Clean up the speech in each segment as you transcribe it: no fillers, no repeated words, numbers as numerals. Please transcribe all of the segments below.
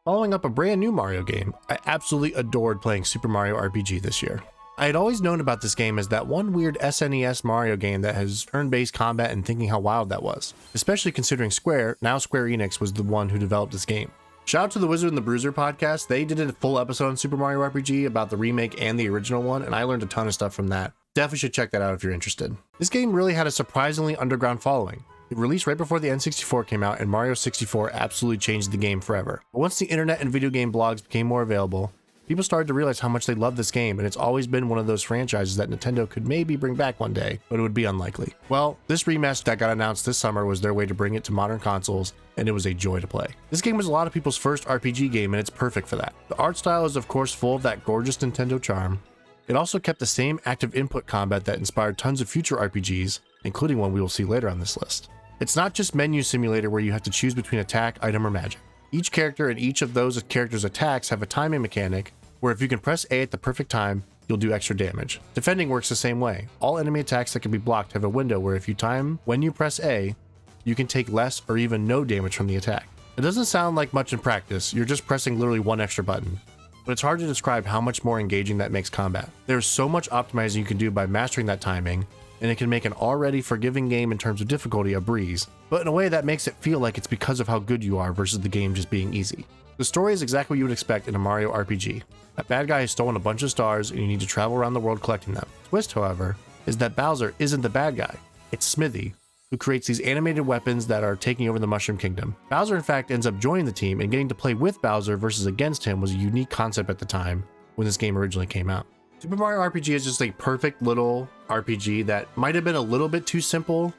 Following up a brand new Mario game, I absolutely adored playing Super Mario RPG this year. I had always known about this game as that one weird SNES Mario game that has turn-based combat and thinking how wild that was, especially considering Square, now Square Enix, was the one who developed this game. Shout out to the Wizard and the Bruiser podcast. They did a full episode on Super Mario RPG about the remake and the original one, and I learned a ton of stuff from that. Definitely should check that out if you're interested. This game really had a surprisingly underground following. It released right before the N64 came out, and Mario 64 absolutely changed the game forever. But once the internet and video game blogs became more available, people started to realize how much they loved this game, and it's always been one of those franchises that Nintendo could maybe bring back one day, but it would be unlikely. Well, this remaster that got announced this summer was their way to bring it to modern consoles, and it was a joy to play. This game was a lot of people's first RPG game, and it's perfect for that. The art style is of course full of that gorgeous Nintendo charm. It also kept the same active input combat that inspired tons of future RPGs, including one we will see later on this list. It's not just menu simulator where you have to choose between attack, item, or magic. Each character and each of those characters' attacks have a timing mechanic where if you can press A at the perfect time, you'll do extra damage. Defending works the same way. All enemy attacks that can be blocked have a window where if you time when you press A, you can take less or even no damage from the attack. It doesn't sound like much in practice, you're just pressing literally one extra button, but it's hard to describe how much more engaging that makes combat. There's so much optimizing you can do by mastering that timing, and it can make an already forgiving game in terms of difficulty a breeze, but in a way that makes it feel like it's because of how good you are versus the game just being easy. The story is exactly what you would expect in a Mario RPG. That bad guy has stolen a bunch of stars and you need to travel around the world collecting them. The twist, however, is that Bowser isn't the bad guy, it's Smithy, who creates these animated weapons that are taking over the Mushroom Kingdom. Bowser in fact ends up joining the team, and getting to play with Bowser versus against him was a unique concept at the time when this game originally came out. Super Mario RPG is just a perfect little RPG that might have been a little bit too simple to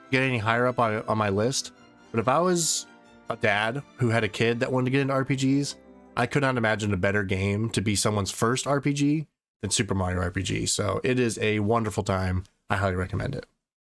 get any higher up on my list, but if I was a dad who had a kid that wanted to get into RPGs, I could not imagine a better game to be someone's first RPG than Super Mario RPG, so it is a wonderful time. I highly recommend it.